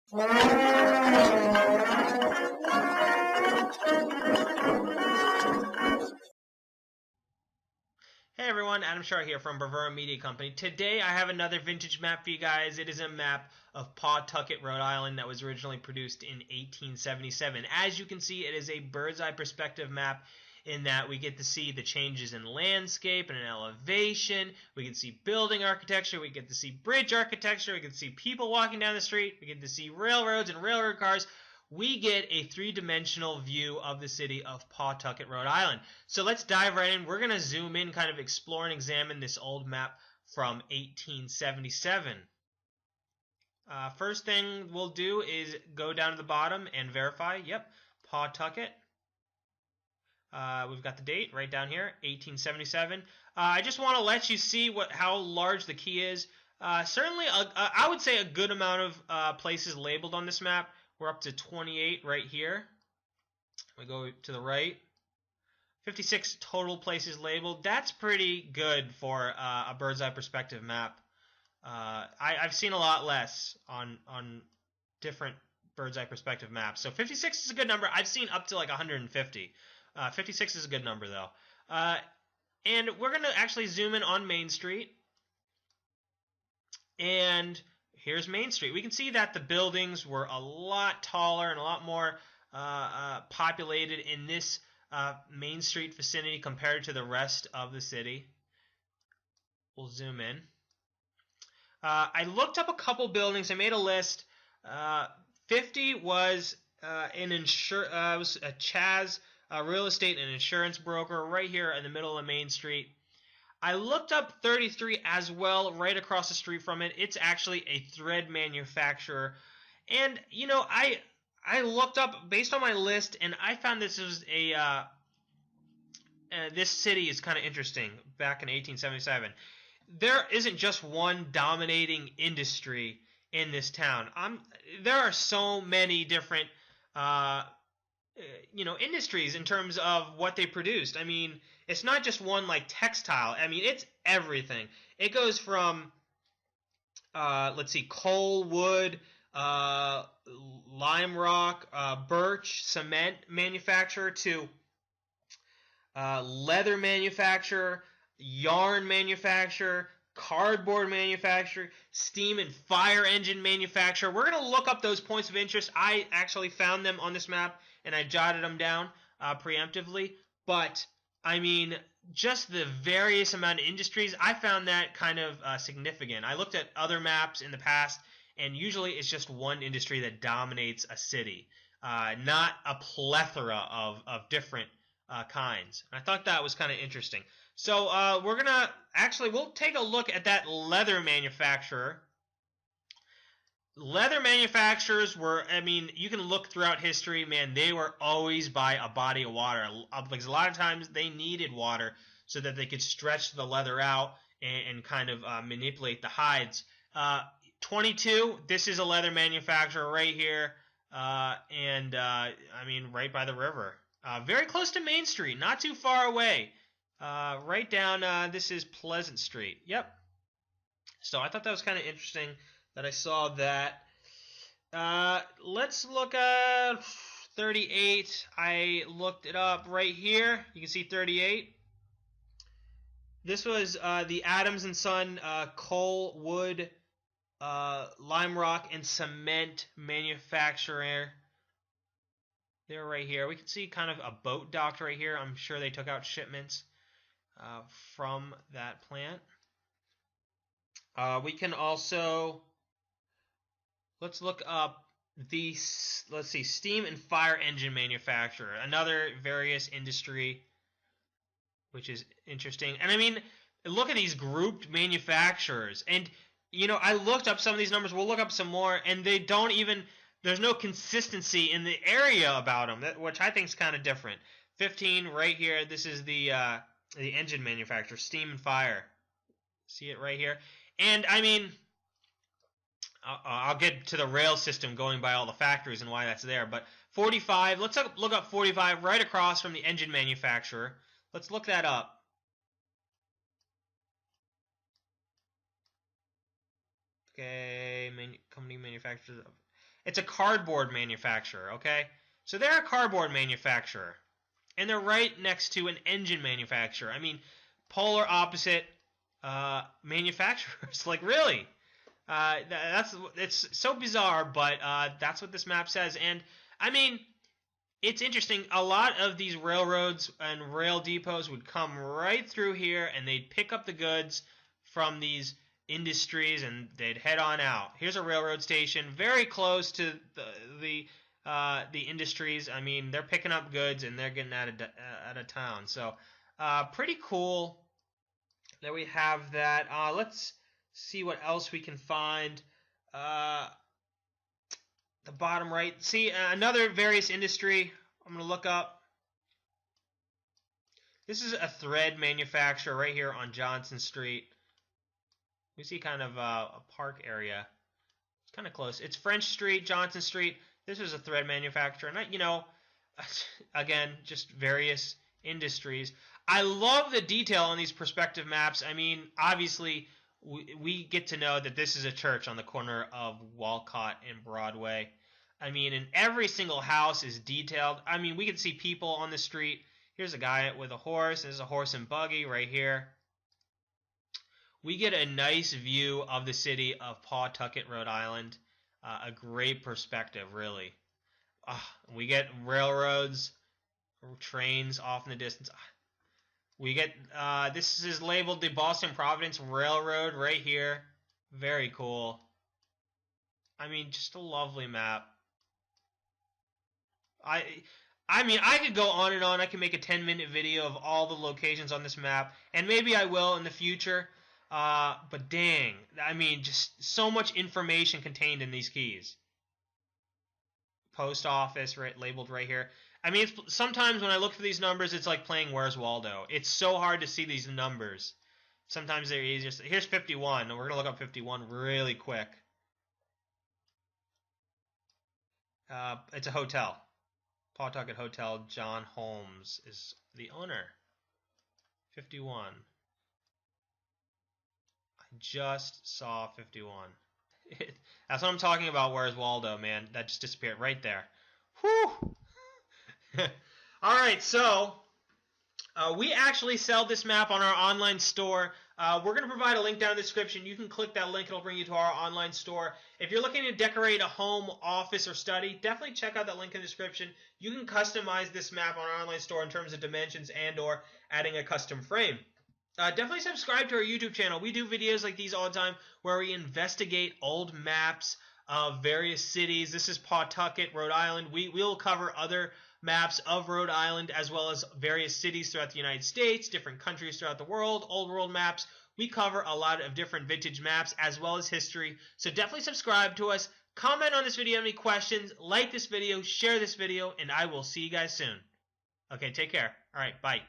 Hey everyone, Adam Shar here from Bravura Media Company. Today I have another vintage map for you guys. It is a map of Pawtucket, Rhode Island that was originally produced in 1877. As you can see, it is a bird's eye perspective map in that we get to see the changes in landscape and in elevation. We get to see building architecture. We get to see bridge architecture. We get to see people walking down the street. We get to see railroads and railroad cars. We get a three-dimensional view of the city of Pawtucket, Rhode Island. So let's dive right in. We're going to zoom in, kind of explore and examine this old map from 1877. First thing we'll do is go down to the bottom and verify. Yep, Pawtucket. We've got the date right down here, 1877. I just want to let you see how large the key is. Certainly, I would say a good amount of places labeled on this map. We're up to 28 right here. We go to the right. 56 total places labeled. That's pretty good for a bird's eye perspective map. I've seen a lot less on different bird's eye perspective maps. So 56 is a good number. I've seen up to like 150. 56 is a good number though. And we're going to actually zoom in on Main Street. And here's Main Street. We can see that the buildings were a lot taller and a lot more populated in this Main Street vicinity compared to the rest of the city. We'll zoom in. I looked up a couple buildings. I made a list. 50 was was a Chaz real estate and insurance broker right here in the middle of Main Street. I looked up 33 as well, right across the street from it. It's actually a thread manufacturer. And, you know, I looked up based on my list, and I found this was this city is kind of interesting back in 1877. There isn't just one dominating industry in this town. There are so many different industries in terms of what they produced. I mean, it's not just one like textile. I mean, it's everything. It goes from, let's see, coal, wood, lime rock, birch, cement manufacturer to leather manufacturer, yarn manufacturer, cardboard manufacturer, steam and fire engine manufacturer. We're going to look up those points of interest. I actually found them on this map, and I jotted them down preemptively. But, I mean, just the various amount of industries, I found that kind of significant. I looked at other maps in the past, and usually it's just one industry that dominates a city, not a plethora of different kinds. I thought that was kind of interesting. So we'll take a look at that leather manufacturer. Leather manufacturers were, I mean, you can look throughout history, man, they were always by a body of water. Because a lot of times they needed water so that they could stretch the leather out and kind of manipulate the hides. 22, this is a leather manufacturer right here. I mean, right by the river. Very close to Main Street, not too far away. Right down, this is Pleasant Street. Yep. So I thought that was kind of interesting that I saw that. Let's look at 38. I looked it up right here. You can see 38. This was the Adams and Son coal, wood, lime rock, and cement manufacturer. They're right here. We can see kind of a boat dock right here. I'm sure they took out shipments from that plant. We can also, let's look up steam and fire engine manufacturer, another various industry, which is interesting. And I mean, look at these grouped manufacturers. And, you know, I looked up some of these numbers. We'll look up some more, and they don't even, there's no consistency in the area about them, which I think is kind of different. 15 right here. This is the engine manufacturer, steam and fire. See it right here. And, I mean, I'll get to the rail system going by all the factories and why that's there. But 45, let's look up 45 right across from the engine manufacturer. Let's look that up. Okay, company manufacturers. It's a cardboard manufacturer, okay? So they're a cardboard manufacturer. And they're right next to an engine manufacturer. I mean, polar opposite manufacturers. Like, really? It's so bizarre, but that's what this map says. And, I mean, it's interesting. A lot of these railroads and rail depots would come right through here, and they'd pick up the goods from these industries, and they'd head on out. Here's a railroad station very close to the industries. I mean, they're picking up goods, and they're getting out of town. So, pretty cool that we have that. Let's see what else we can find. The bottom right. See, another various industry I'm going to look up. This is a thread manufacturer right here on Johnson Street. We see kind of a park area. It's kind of close. It's French Street, Johnson Street. This is a thread manufacturer. And, you know, again, just various industries. I love the detail on these perspective maps. I mean, obviously, we get to know that this is a church on the corner of Walcott and Broadway. I mean, and every single house is detailed. I mean, we can see people on the street. Here's a guy with a horse. There's a horse and buggy right here. We get a nice view of the city of Pawtucket, Rhode Island. A great perspective, really. We get railroads, trains off in the distance. We get, this is labeled the Boston Providence Railroad right here. Very cool. I mean, just a lovely map. I mean, I could go on and on. I can make a 10-minute video of all the locations on this map, and maybe I will in the future. But dang, I mean, just so much information contained in these keys. Post office, right, labeled right here. I mean, sometimes when I look for these numbers, it's like playing Where's Waldo. It's so hard to see these numbers. Sometimes they're easier. Here's 51, and we're going to look up 51 really quick. It's a hotel. Pawtucket Hotel. John Holmes is the owner. 51. I just saw 51. That's what I'm talking about. Where's Waldo, man? That just disappeared right there. Whew! Alright, so we actually sell this map on our online store. We're going to provide a link down in the description. You can click that link. It'll bring you to our online store. If you're looking to decorate a home, office, or study, definitely check out that link in the description. You can customize this map on our online store in terms of dimensions and or adding a custom frame. Definitely subscribe to our YouTube channel. We do videos like these all the time where we investigate old maps of various cities. This is Pawtucket, Rhode Island. We'll cover other maps of Rhode Island as well as various cities throughout the United States, different countries throughout the world, old world maps. We cover a lot of different vintage maps as well as history. So definitely subscribe to us. Comment on this video, any questions, like this video, share this video, and I will see you guys soon. Okay, take care. All right, bye.